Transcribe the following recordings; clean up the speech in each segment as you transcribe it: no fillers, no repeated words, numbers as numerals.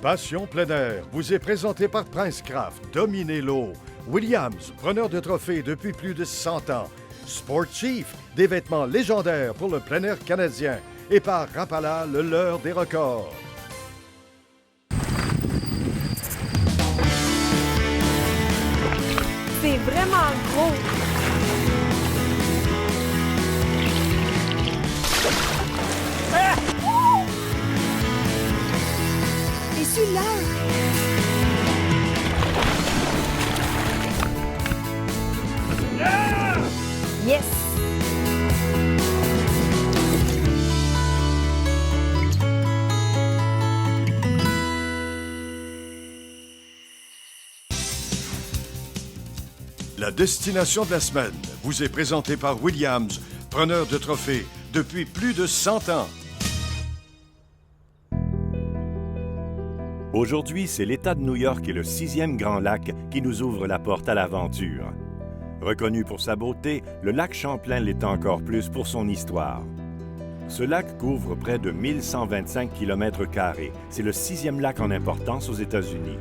Passion plein air vous est présenté par Princecraft, Dominez l'eau, Williams, preneur de trophées depuis plus de 100 ans, Sport Chief, des vêtements légendaires pour le plein air canadien, et par Rapala, le leurre des records. C'est vraiment gros! Ah! Et celui-là! Ah! Yes! La destination de la semaine vous est présentée par Williams, preneur de trophées depuis plus de 100 ans. Aujourd'hui, c'est l'État de New York et le 6e Grand Lac qui nous ouvre la porte à l'aventure. Reconnu pour sa beauté, le lac Champlain l'est encore plus pour son histoire. Ce lac couvre près de 1125 km². C'est le 6e lac en importance aux États-Unis.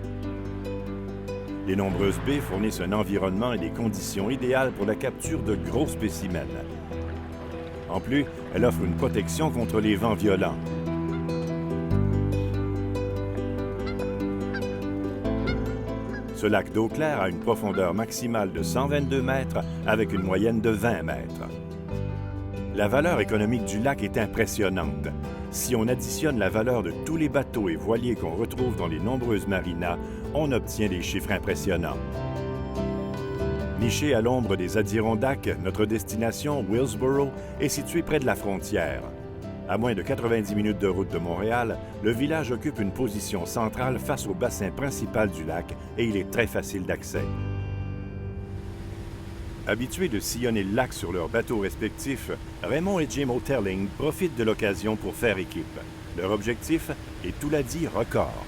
Les nombreuses baies fournissent un environnement et des conditions idéales pour la capture de gros spécimens. En plus, elle offre une protection contre les vents violents. Ce lac d'eau claire a une profondeur maximale de 122 mètres avec une moyenne de 20 mètres. La valeur économique du lac est impressionnante. Si on additionne la valeur de tous les bateaux et voiliers qu'on retrouve dans les nombreuses marinas, on obtient des chiffres impressionnants. Niché à l'ombre des Adirondacks, notre destination, Willsboro, est située près de la frontière. À moins de 90 minutes de route de Montréal, le village occupe une position centrale face au bassin principal du lac et il est très facile d'accès. Habitués de sillonner le lac sur leurs bateaux respectifs, Raymond et Jim Oetterling profitent de l'occasion pour faire équipe. Leur objectif est Touladi record.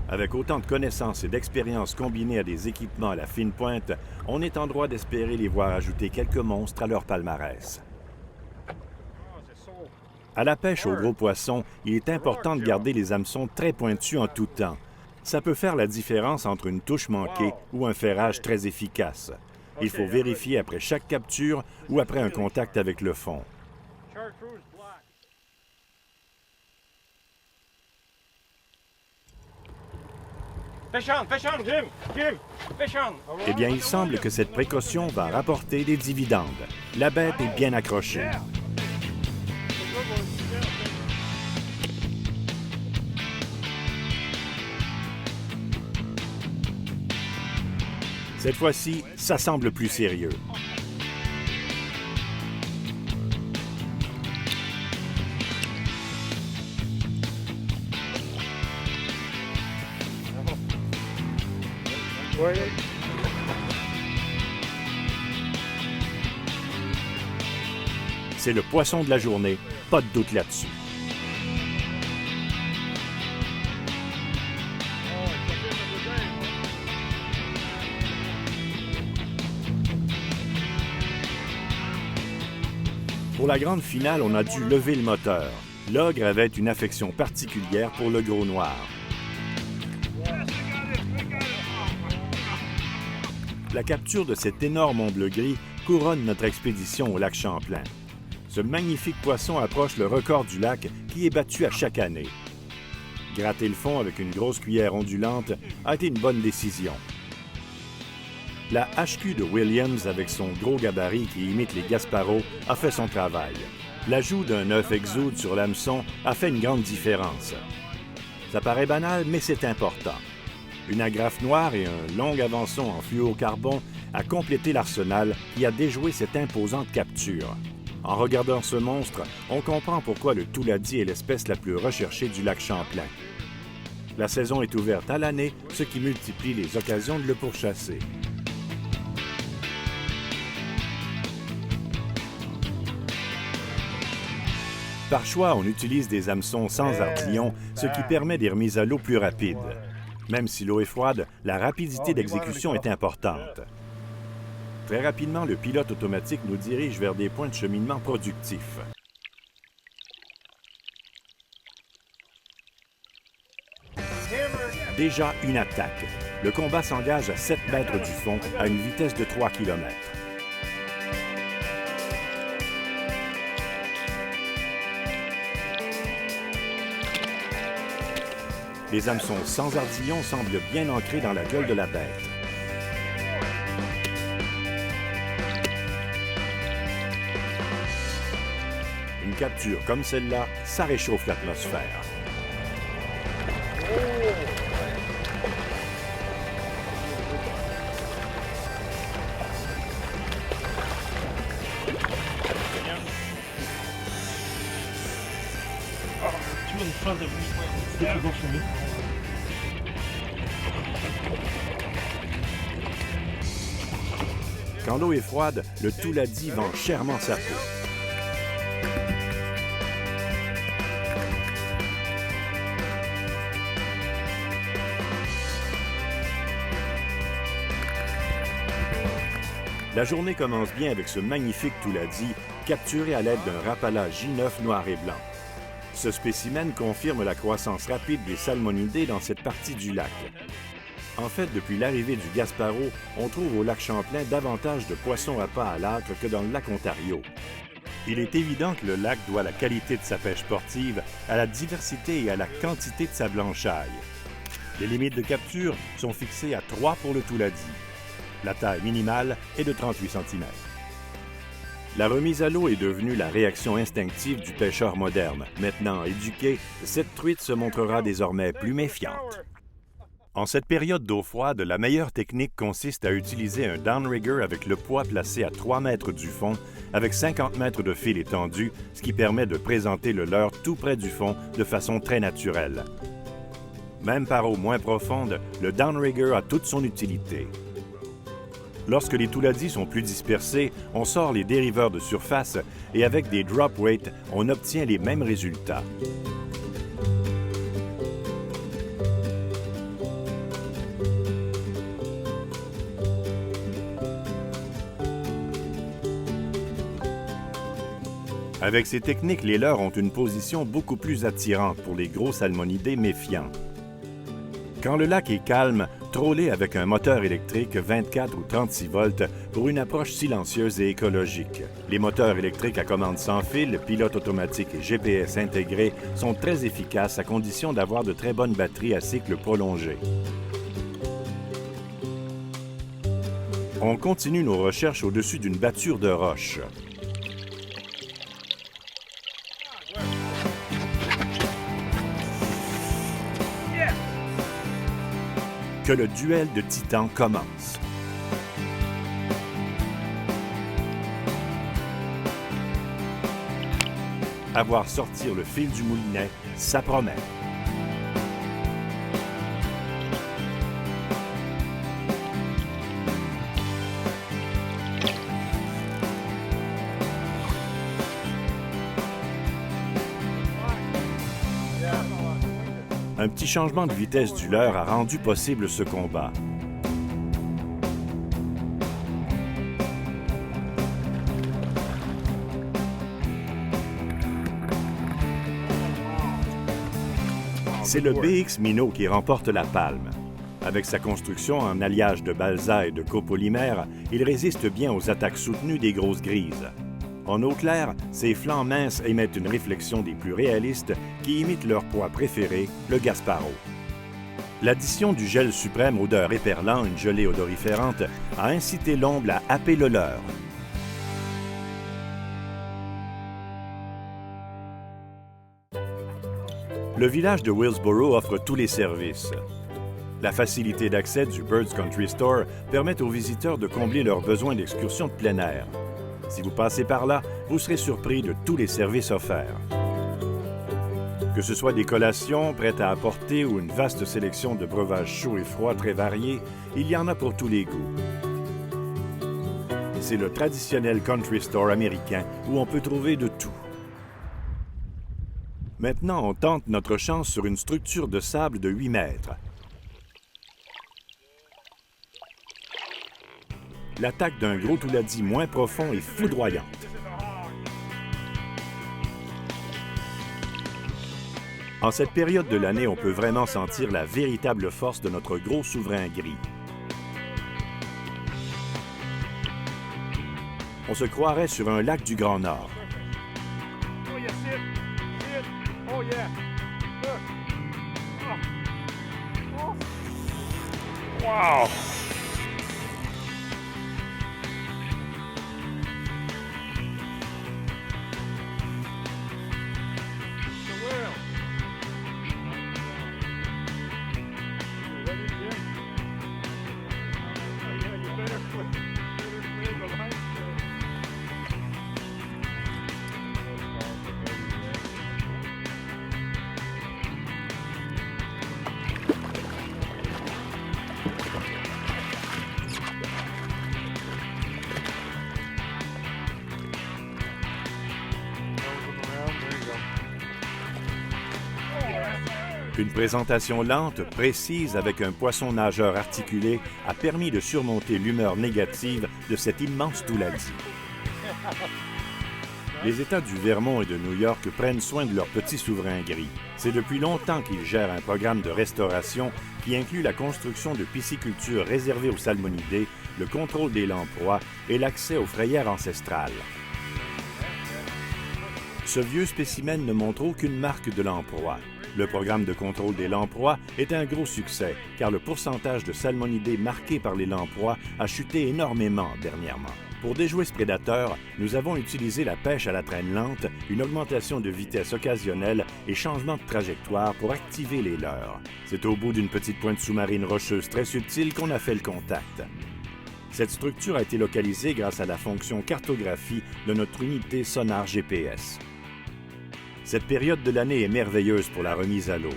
Avec autant de connaissances et d'expérience combinées à des équipements à la fine pointe, on est en droit d'espérer les voir ajouter quelques monstres à leur palmarès. À la pêche aux gros poissons, il est important de garder les hameçons très pointus en tout temps. Ça peut faire la différence entre une touche manquée ou un ferrage très efficace. Il faut vérifier après chaque capture ou après un contact avec le fond. Fish on, Jim! Jim! Fish on! Eh bien, il semble que cette précaution va rapporter des dividendes. La bête est bien accrochée. Cette fois-ci, ça semble plus sérieux. C'est le poisson de la journée, pas de doute là-dessus. Pour la grande finale, on a dû lever le moteur. L'ogre avait une affection particulière pour le gros noir. La capture de cet énorme omble bleu-gris couronne notre expédition au lac Champlain. Ce magnifique poisson approche le record du lac qui est battu à chaque année. Gratter le fond avec une grosse cuillère ondulante a été une bonne décision. La HQ de Williams, avec son gros gabarit qui imite les Gasparro, a fait son travail. L'ajout d'un œuf exude sur l'hameçon a fait une grande différence. Ça paraît banal, mais c'est important. Une agrafe noire et un long avançon en fluocarbone a complété l'arsenal qui a déjoué cette imposante capture. En regardant ce monstre, on comprend pourquoi le Touladi est l'espèce la plus recherchée du lac Champlain. La saison est ouverte à l'année, ce qui multiplie les occasions de le pourchasser. Par choix, on utilise des hameçons sans artillon, ce qui permet des remises à l'eau plus rapides. Même si l'eau est froide, la rapidité d'exécution est importante. Très rapidement, le pilote automatique nous dirige vers des points de cheminement productifs. Déjà une attaque. Le combat s'engage à 7 mètres du fond à une vitesse de 3 km. Les hameçons sans ardillon semblent bien ancrés dans la gueule de la bête. Une capture comme celle-là, ça réchauffe l'atmosphère. Quand l'eau est froide, le touladi vend chèrement sa peau. La journée commence bien avec ce magnifique touladi, capturé à l'aide d'un rapala J9 noir et blanc. Ce spécimen confirme la croissance rapide des salmonidés dans cette partie du lac. En fait, depuis l'arrivée du Gaspereau, on trouve au lac Champlain davantage de poissons à pas à l'âcre que dans le lac Ontario. Il est évident que le lac doit la qualité de sa pêche sportive à la diversité et à la quantité de sa blanchaille. Les limites de capture sont fixées à 3 pour le touladi. La taille minimale est de 38 cm. La remise à l'eau est devenue la réaction instinctive du pêcheur moderne. Maintenant éduqué, cette truite se montrera désormais plus méfiante. En cette période d'eau froide, la meilleure technique consiste à utiliser un downrigger avec le poids placé à 3 mètres du fond, avec 50 mètres de fil étendu, ce qui permet de présenter le leurre tout près du fond de façon très naturelle. Même par eau moins profonde, le downrigger a toute son utilité. Lorsque les touladis sont plus dispersés, on sort les dériveurs de surface et avec des drop weights, on obtient les mêmes résultats. Avec ces techniques, les leurres ont une position beaucoup plus attirante pour les gros salmonidés méfiants. Quand le lac est calme, troller avec un moteur électrique 24 ou 36 volts pour une approche silencieuse et écologique. Les moteurs électriques à commande sans fil, pilote automatique et GPS intégrés sont très efficaces à condition d'avoir de très bonnes batteries à cycle prolongé. On continue nos recherches au-dessus d'une batture de roche. Que le duel de titans commence. À voir sortir le fil du moulinet, ça promet. Un petit changement de vitesse du leurre a rendu possible ce combat. C'est le BX Minnow qui remporte la palme. Avec sa construction en alliage de balsa et de copolymère, il résiste bien aux attaques soutenues des grosses grises. En eau claire, ses flancs minces émettent une réflexion des plus réalistes qui imitent leur proie préférée, le Gaspereau. L'addition du gel suprême odeur éperlant, une gelée odoriférante, a incité l'omble à happer le leurre. Le village de Willsboro offre tous les services. La facilité d'accès du Birds Country Store permet aux visiteurs de combler leurs besoins d'excursion de plein air. Si vous passez par là, vous serez surpris de tous les services offerts. Que ce soit des collations prêtes à apporter ou une vaste sélection de breuvages chauds et froids très variés, il y en a pour tous les goûts. C'est le traditionnel country store américain où on peut trouver de tout. Maintenant, on tente notre chance sur une structure de sable de 8 mètres. L'attaque d'un gros touladi moins profond est foudroyante. En cette période de l'année, on peut vraiment sentir la véritable force de notre gros souverain gris. On se croirait sur un lac du Grand Nord. Oh, yeah, sit. Sit. Oh, yeah. Look. Oh. Oh. Wow. The whale. You ready, Jim? Oh, yeah, you better clear the line. Une présentation lente, précise, avec un poisson nageur articulé, a permis de surmonter l'humeur négative de cet immense touladi. Les États du Vermont et de New York prennent soin de leurs petits souverains gris. C'est depuis longtemps qu'ils gèrent un programme de restauration qui inclut la construction de piscicultures réservées aux salmonidés, le contrôle des lamproies et l'accès aux frayères ancestrales. Ce vieux spécimen ne montre aucune marque de lamproie. Le programme de contrôle des lamproies est un gros succès, car le pourcentage de salmonidés marqués par les lamproies a chuté énormément dernièrement. Pour déjouer ce prédateur, nous avons utilisé la pêche à la traîne lente, une augmentation de vitesse occasionnelle et changement de trajectoire pour activer les leurres. C'est au bout d'une petite pointe sous-marine rocheuse très subtile qu'on a fait le contact. Cette structure a été localisée grâce à la fonction cartographie de notre unité sonar GPS. Cette période de l'année est merveilleuse pour la remise à l'eau.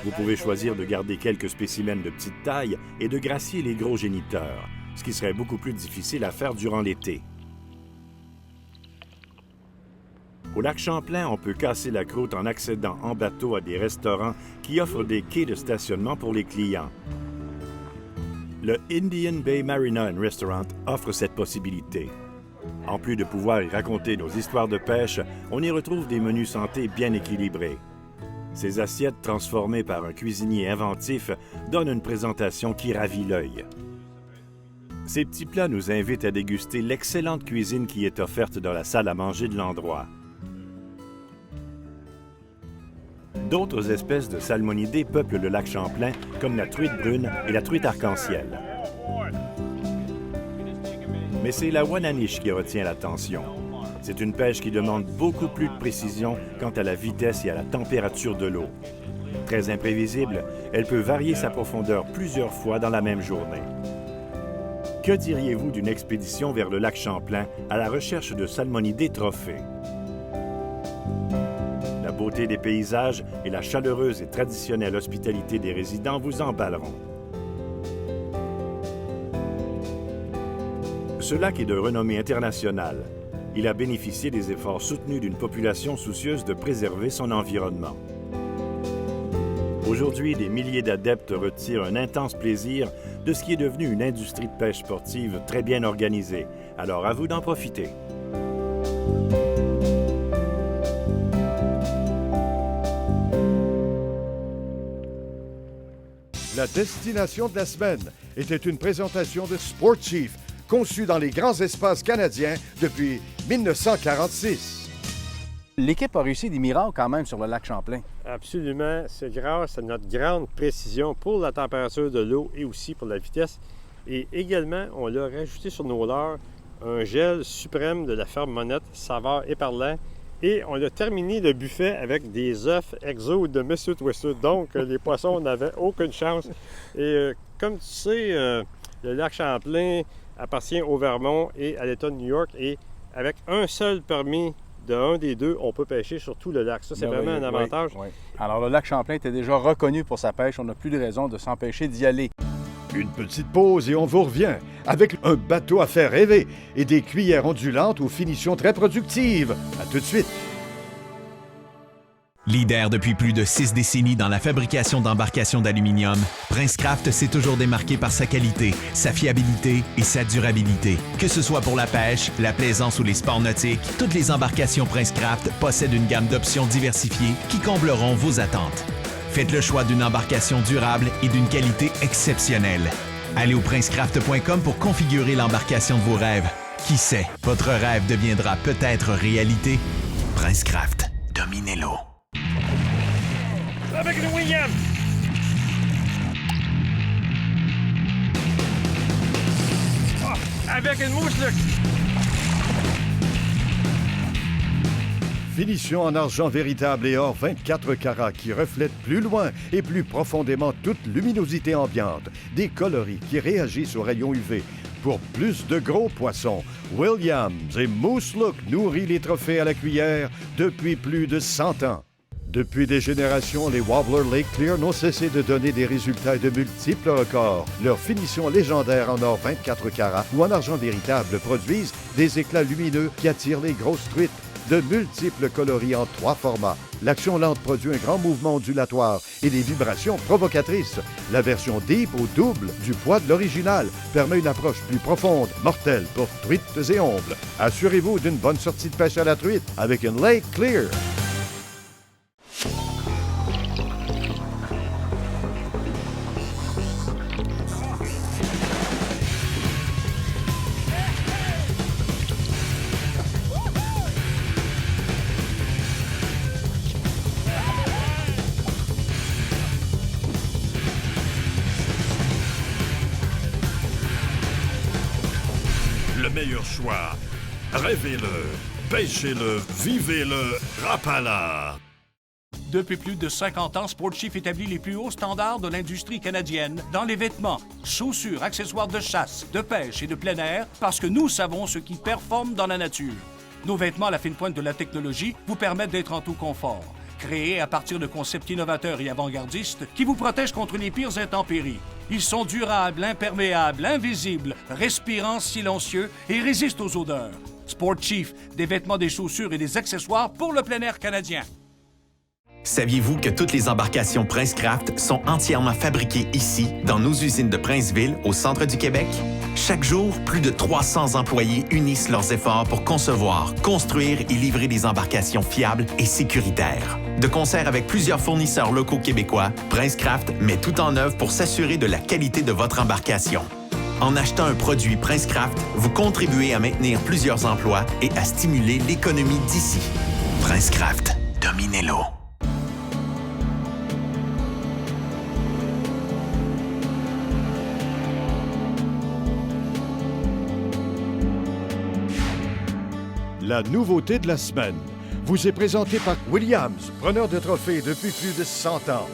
Vous pouvez choisir de garder quelques spécimens de petite taille et de gracier les gros géniteurs, ce qui serait beaucoup plus difficile à faire durant l'été. Au lac Champlain, on peut casser la croûte en accédant en bateau à des restaurants qui offrent des quais de stationnement pour les clients. Le Indian Bay Marina and Restaurant offre cette possibilité. En plus de pouvoir y raconter nos histoires de pêche, on y retrouve des menus santé bien équilibrés. Ces assiettes transformées par un cuisinier inventif donnent une présentation qui ravit l'œil. Ces petits plats nous invitent à déguster l'excellente cuisine qui est offerte dans la salle à manger de l'endroit. D'autres espèces de salmonidés peuplent le lac Champlain, comme la truite brune et la truite arc-en-ciel. Mais c'est la Wananiche qui retient l'attention. C'est une pêche qui demande beaucoup plus de précision quant à la vitesse et à la température de l'eau. Très imprévisible, elle peut varier sa profondeur plusieurs fois dans la même journée. Que diriez-vous d'une expédition vers le lac Champlain à la recherche de salmonidés trophées? La beauté des paysages et la chaleureuse et traditionnelle hospitalité des résidents vous emballeront. Ce lac est de renommée internationale. Il a bénéficié des efforts soutenus d'une population soucieuse de préserver son environnement. Aujourd'hui, des milliers d'adeptes retirent un intense plaisir de ce qui est devenu une industrie de pêche sportive très bien organisée. Alors à vous d'en profiter. La destination de la semaine était une présentation de Sport Chief, conçu dans les grands espaces canadiens depuis 1946. L'équipe a réussi des miracles quand même sur le lac Champlain. Absolument. C'est grâce à notre grande précision pour la température de l'eau et aussi pour la vitesse. Et également, on l'a rajouté sur nos leurres un gel suprême de la ferme Monette, saveur éparlant. Et on a terminé le buffet avec des œufs exo de M. Twister. Donc, les poissons n'avaient aucune chance. Et comme tu sais, le lac Champlain appartient au Vermont et à l'État de New York. Et avec un seul permis d'un des deux, on peut pêcher sur tout le lac. Ça, c'est vraiment un avantage. Oui. Alors, le lac Champlain était déjà reconnu pour sa pêche. On n'a plus de raison de s'empêcher d'y aller. Une petite pause et on vous revient avec un bateau à faire rêver et des cuillères ondulantes aux finitions très productives. À tout de suite. Leader depuis plus de 6 décennies dans la fabrication d'embarcations d'aluminium, Princecraft s'est toujours démarqué par sa qualité, sa fiabilité et sa durabilité. Que ce soit pour la pêche, la plaisance ou les sports nautiques, toutes les embarcations Princecraft possèdent une gamme d'options diversifiées qui combleront vos attentes. Faites le choix d'une embarcation durable et d'une qualité exceptionnelle. Allez au princecraft.com pour configurer l'embarcation de vos rêves. Qui sait, votre rêve deviendra peut-être réalité. Princecraft, dominez l'eau. Avec le Williams! Avec une mouche, Luc! Finition en argent véritable et or 24 carats qui reflète plus loin et plus profondément toute luminosité ambiante. Des coloris qui réagissent aux rayons UV. Pour plus de gros poissons, Williams et Moose Look nourrit les trophées à la cuillère depuis plus de 100 ans. Depuis des générations, les Wobbler Lake Clear n'ont cessé de donner des résultats et de multiples records. Leur finition légendaire en or 24 carats ou en argent véritable produisent des éclats lumineux qui attirent les grosses truites. De multiples coloris en 3 formats. L'action lente produit un grand mouvement ondulatoire et des vibrations provocatrices. La version Deep au double du poids de l'original permet une approche plus profonde, mortelle pour truites et ombles. Assurez-vous d'une bonne sortie de pêche à la truite avec une Lake Clear. Le meilleur choix. Rêvez-le, pêchez-le, vivez-le, Rapala. Depuis plus de 50 ans, Sportchief établit les plus hauts standards de l'industrie canadienne dans les vêtements, chaussures, accessoires de chasse, de pêche et de plein air parce que nous savons ce qui performe dans la nature. Nos vêtements à la fine pointe de la technologie vous permettent d'être en tout confort. Créés à partir de concepts innovateurs et avant-gardistes qui vous protègent contre les pires intempéries. Ils sont durables, imperméables, invisibles, respirants, silencieux et résistent aux odeurs. Sportchief, des vêtements, des chaussures et des accessoires pour le plein air canadien. Saviez-vous que toutes les embarcations Princecraft sont entièrement fabriquées ici, dans nos usines de Princeville, au centre du Québec? Chaque jour, plus de 300 employés unissent leurs efforts pour concevoir, construire et livrer des embarcations fiables et sécuritaires. De concert avec plusieurs fournisseurs locaux québécois, Princecraft met tout en œuvre pour s'assurer de la qualité de votre embarcation. En achetant un produit Princecraft, vous contribuez à maintenir plusieurs emplois et à stimuler l'économie d'ici. Princecraft, dominez l'eau. La nouveauté de la semaine vous est présentée par Williams, preneur de trophées depuis plus de 100 ans.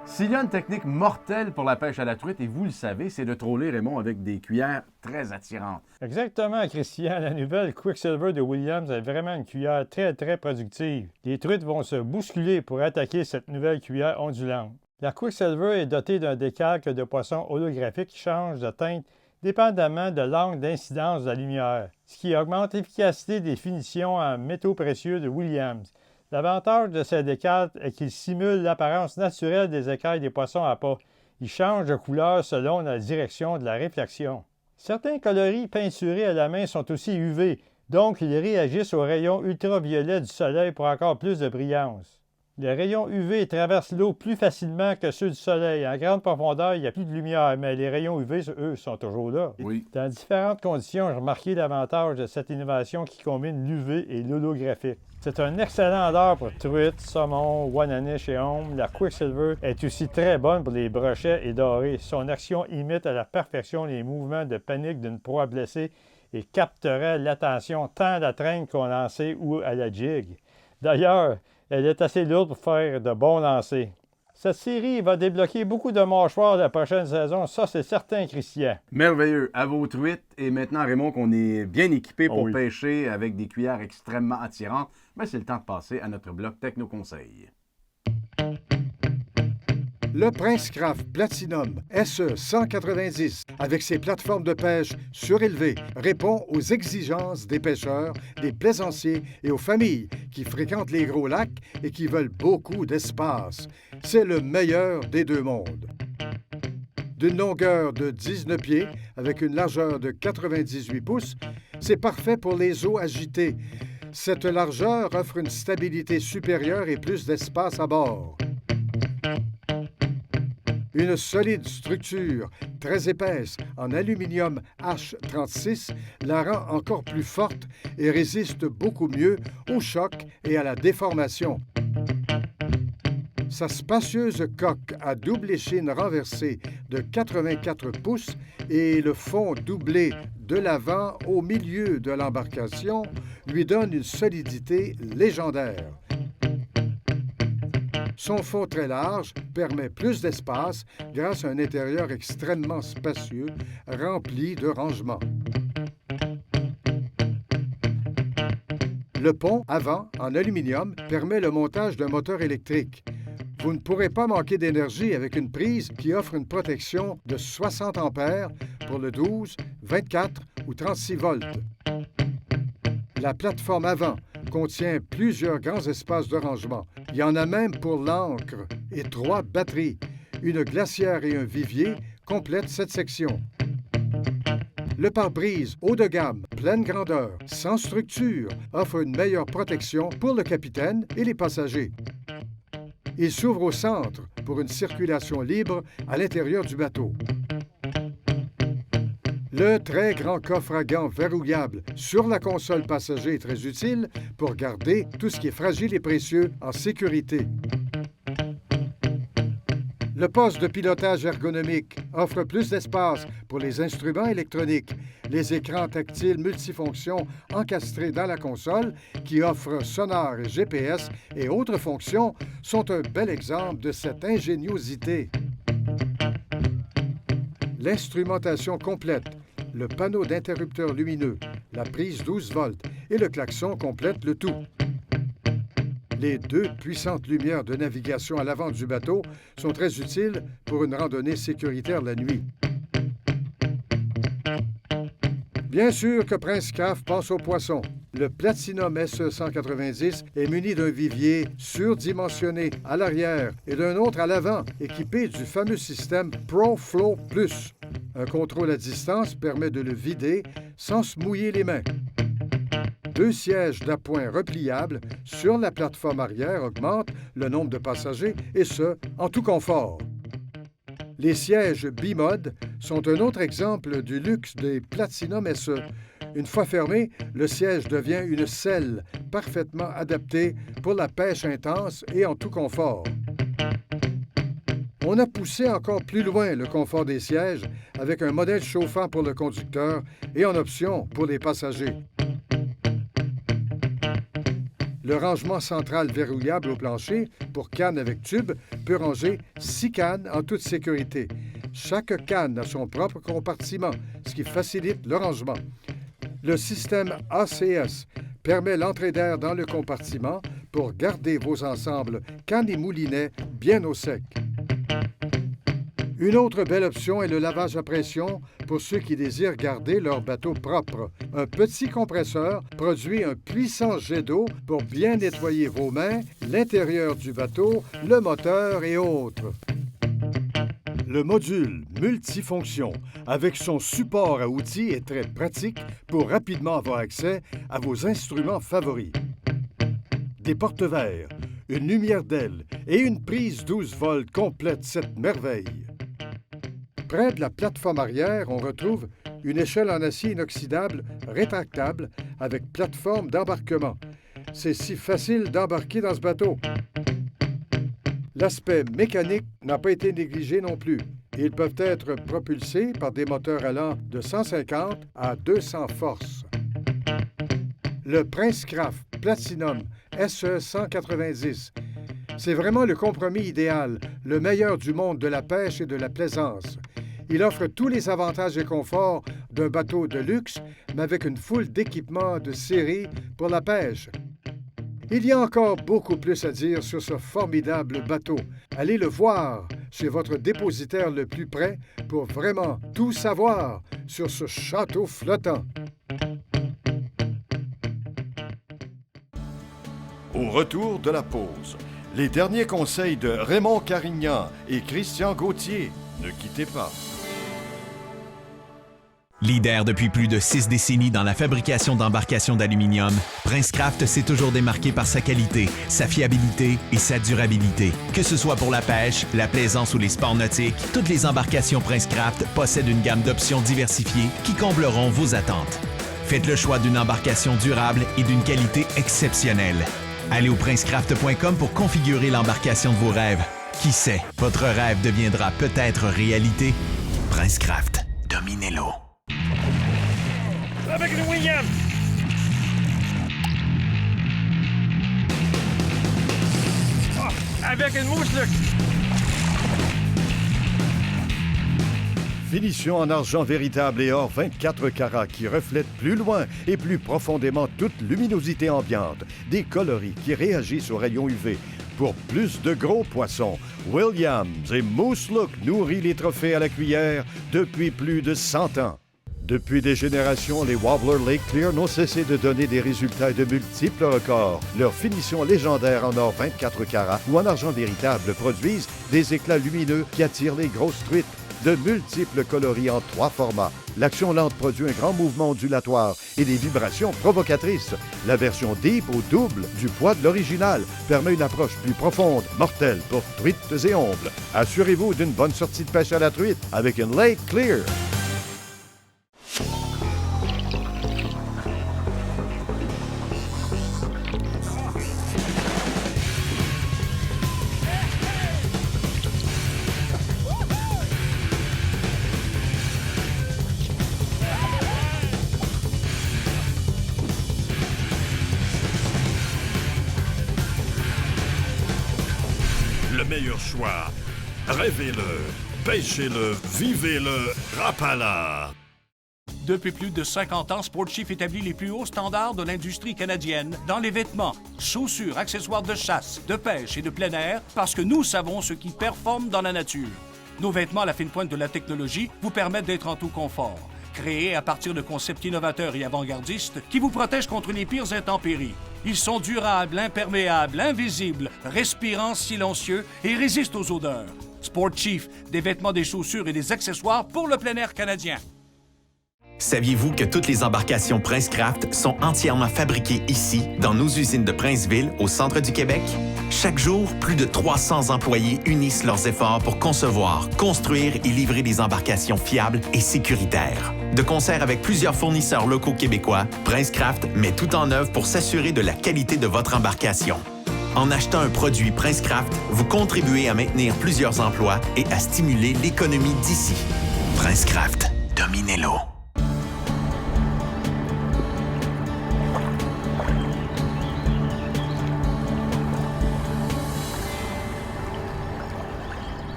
S'il y a une technique mortelle pour la pêche à la truite, et vous le savez, c'est de troller, Raymond, avec des cuillères très attirantes. Exactement, Christian. La nouvelle Quicksilver de Williams est vraiment une cuillère très, très productive. Les truites vont se bousculer pour attaquer cette nouvelle cuillère ondulante. La Quicksilver est dotée d'un décalque de poisson holographique qui change de teinte dépendamment de l'angle d'incidence de la lumière, ce qui augmente l'efficacité des finitions en métaux précieux de Williams. L'avantage de ces décalques est qu'ils simulent l'apparence naturelle des écailles des poissons à pas. Ils changent de couleur selon la direction de la réflexion. Certains coloris peinturés à la main sont aussi UV, donc ils réagissent aux rayons ultraviolets du soleil pour encore plus de brillance. Les rayons UV traversent l'eau plus facilement que ceux du soleil. En grande profondeur, il n'y a plus de lumière, mais les rayons UV, eux, sont toujours là. Oui. Dans différentes conditions, j'ai remarqué l'avantage de cette innovation qui combine l'UV et l'holographique. C'est un excellent leurre pour truites, saumon, wananiche et ombre. La Quicksilver est aussi très bonne pour les brochets et dorés. Son action imite à la perfection les mouvements de panique d'une proie blessée et capterait l'attention tant à la traîne qu'on lançait ou à la jig. D'ailleurs, elle est assez lourde pour faire de bons lancers. Cette série va débloquer beaucoup de mâchoires la prochaine saison, ça c'est certain, Christian. Merveilleux. À vos truites. Et maintenant, Raymond, qu'on est bien équipé pour pêcher avec des cuillères extrêmement attirantes, ben, c'est le temps de passer à notre bloc Techno Conseil. Le Prince Craft Platinum SE 190, avec ses plateformes de pêche surélevées, répond aux exigences des pêcheurs, des plaisanciers et aux familles qui fréquentent les gros lacs et qui veulent beaucoup d'espace. C'est le meilleur des deux mondes. D'une longueur de 19 pieds avec une largeur de 98 pouces, c'est parfait pour les eaux agitées. Cette largeur offre une stabilité supérieure et plus d'espace à bord. Une solide structure très épaisse en aluminium H36 la rend encore plus forte et résiste beaucoup mieux aux chocs et à la déformation. Sa spacieuse coque à double échine renversée de 84 pouces et le fond doublé de l'avant au milieu de l'embarcation lui donnent une solidité légendaire. Son fond très large permet plus d'espace grâce à un intérieur extrêmement spacieux, rempli de rangements. Le pont avant, en aluminium, permet le montage d'un moteur électrique. Vous ne pourrez pas manquer d'énergie avec une prise qui offre une protection de 60 ampères pour le 12, 24 ou 36 volts. La plateforme avant contient plusieurs grands espaces de rangement. Il y en a même pour l'ancre et 3 batteries. Une glacière et un vivier complètent cette section. Le pare-brise haut de gamme, pleine grandeur, sans structure, offre une meilleure protection pour le capitaine et les passagers. Il s'ouvre au centre pour une circulation libre à l'intérieur du bateau. Le très grand coffre à gants verrouillable sur la console passager est très utile pour garder tout ce qui est fragile et précieux en sécurité. Le poste de pilotage ergonomique offre plus d'espace pour les instruments électroniques. Les écrans tactiles multifonctions encastrés dans la console, qui offrent sonar et GPS et autres fonctions, sont un bel exemple de cette ingéniosité. L'instrumentation complète, le panneau d'interrupteur lumineux, la prise 12 volts et le klaxon complètent le tout. Les 2 puissantes lumières de navigation à l'avant du bateau sont très utiles pour une randonnée sécuritaire la nuit. Bien sûr que Prince Craft pense aux poissons. Le Platinum SE 190 est muni d'un vivier surdimensionné à l'arrière et d'un autre à l'avant, équipé du fameux système ProFlow Plus. Un contrôle à distance permet de le vider sans se mouiller les mains. 2 sièges d'appoint repliables sur la plateforme arrière augmentent le nombre de passagers, et ce, en tout confort. Les sièges bimode sont un autre exemple du luxe des Platinum SE. Une fois fermé, le siège devient une selle parfaitement adaptée pour la pêche intense et en tout confort. On a poussé encore plus loin le confort des sièges avec un modèle chauffant pour le conducteur et en option pour les passagers. Le rangement central verrouillable au plancher pour canne avec tube peut ranger 6 cannes en toute sécurité. Chaque canne a son propre compartiment, ce qui facilite le rangement. Le système ACS permet l'entrée d'air dans le compartiment pour garder vos ensembles cannes et moulinets bien au sec. Une autre belle option est le lavage à pression pour ceux qui désirent garder leur bateau propre. Un petit compresseur produit un puissant jet d'eau pour bien nettoyer vos mains, l'intérieur du bateau, le moteur et autres. Le module multifonction avec son support à outils est très pratique pour rapidement avoir accès à vos instruments favoris. Des porte-verres, une lumière d'aile et une prise 12 volts complètent cette merveille. Près de la plateforme arrière, on retrouve une échelle en acier inoxydable rétractable avec plateforme d'embarquement. C'est si facile d'embarquer dans ce bateau. L'aspect mécanique n'a pas été négligé non plus. Ils peuvent être propulsés par des moteurs allant de 150 à 200 forces. Le Prince Craft Platinum SE 190, c'est vraiment le compromis idéal, le meilleur du monde de la pêche et de la plaisance. Il offre tous les avantages et conforts d'un bateau de luxe, mais avec une foule d'équipements de série pour la pêche. Il y a encore beaucoup plus à dire sur ce formidable bateau. Allez le voir chez votre dépositaire le plus près pour vraiment tout savoir sur ce château flottant. Au retour de la pause, les derniers conseils de Raymond Carignan et Christian Gauthier. Ne quittez pas. Leader depuis plus de 6 décennies dans la fabrication d'embarcations d'aluminium, Princecraft s'est toujours démarqué par sa qualité, sa fiabilité et sa durabilité. Que ce soit pour la pêche, la plaisance ou les sports nautiques, toutes les embarcations Princecraft possèdent une gamme d'options diversifiées qui combleront vos attentes. Faites le choix d'une embarcation durable et d'une qualité exceptionnelle. Allez au princecraft.com pour configurer l'embarcation de vos rêves. Qui sait, votre rêve deviendra peut-être réalité. Princecraft, dominez l'eau. Avec le William! Avec une mouche, Luc! Finition en argent véritable et or 24 carats qui reflète plus loin et plus profondément toute luminosité ambiante. Des coloris qui réagissent aux rayons UV. Pour plus de gros poissons, Williams et Moose Look nourrit les trophées à la cuillère depuis plus de 100 ans. Depuis des générations, les Wobbler Lake Clear n'ont cessé de donner des résultats et de multiples records. Leurs finitions légendaires en or 24 carats ou en argent véritable produisent des éclats lumineux qui attirent les grosses truites. De multiples coloris en 3 formats. L'action lente produit un grand mouvement ondulatoire et des vibrations provocatrices. La version Deep au double du poids de l'original permet une approche plus profonde, mortelle pour truites et ombles. Assurez-vous d'une bonne sortie de pêche à la truite avec une Lake Clear. Le meilleur choix. Rêvez-le, pêchez-le, vivez-le, Rapala. Depuis plus de 50 ans, Sportchief établit les plus hauts standards de l'industrie canadienne dans les vêtements, chaussures, accessoires de chasse, de pêche et de plein air parce que nous savons ce qui performe dans la nature. Nos vêtements à la fine pointe de la technologie vous permettent d'être en tout confort. Créés à partir de concepts innovateurs et avant-gardistes qui vous protègent contre les pires intempéries. Ils sont durables, imperméables, invisibles, respirants, silencieux et résistent aux odeurs. Sportchief, des vêtements, des chaussures et des accessoires pour le plein air canadien. Saviez-vous que toutes les embarcations Princecraft sont entièrement fabriquées ici, dans nos usines de Princeville, au centre du Québec? Chaque jour, plus de 300 employés unissent leurs efforts pour concevoir, construire et livrer des embarcations fiables et sécuritaires. De concert avec plusieurs fournisseurs locaux québécois, Princecraft met tout en œuvre pour s'assurer de la qualité de votre embarcation. En achetant un produit Princecraft, vous contribuez à maintenir plusieurs emplois et à stimuler l'économie d'ici. Princecraft, dominez l'eau.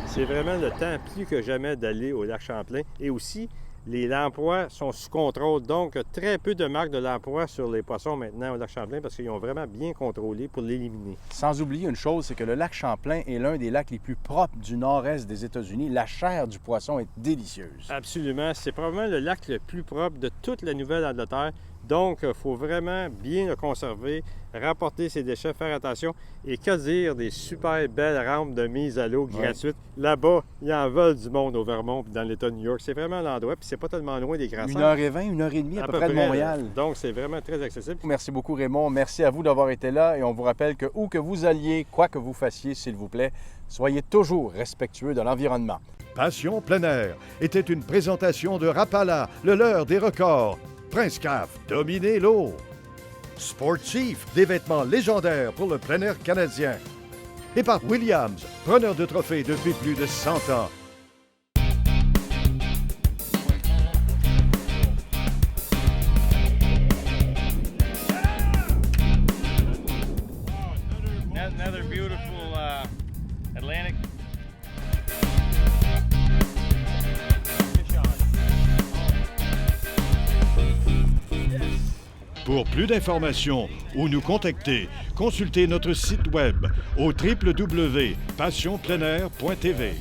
C'est vraiment le temps plus que jamais d'aller au lac Champlain. Et aussi, les lamproies sont sous contrôle. Donc, très peu de marques de lamproies sur les poissons maintenant au lac Champlain parce qu'ils ont vraiment bien contrôlé pour l'éliminer. Sans oublier une chose, c'est que le lac Champlain est l'un des lacs les plus propres du nord-est des États-Unis. La chair du poisson est délicieuse. Absolument. C'est probablement le lac le plus propre de toute la Nouvelle-Angleterre. Donc, il faut vraiment bien le conserver, rapporter ses déchets, faire attention. Et que dire des super belles rampes de mise à l'eau gratuites. Là-bas, il y en veulent du monde au Vermont et dans l'État de New York. C'est vraiment l'endroit, puis c'est pas tellement loin des grands centres. 1h20, 1h30 à peu près de Montréal. Donc, c'est vraiment très accessible. Merci beaucoup, Raymond. Merci à vous d'avoir été là. Et on vous rappelle que où que vous alliez, quoi que vous fassiez, s'il vous plaît, soyez toujours respectueux de l'environnement. Passion plein air était une présentation de Rapala, le leurre des records. Princecraft, dominez l'eau. Sportchief, des vêtements légendaires pour le plein air canadien. Et par Williams, preneur de trophées depuis plus de 100 ans. Another beautiful Atlantic. Pour plus d'informations ou nous contacter, consultez notre site web au www.passionpleinair.tv.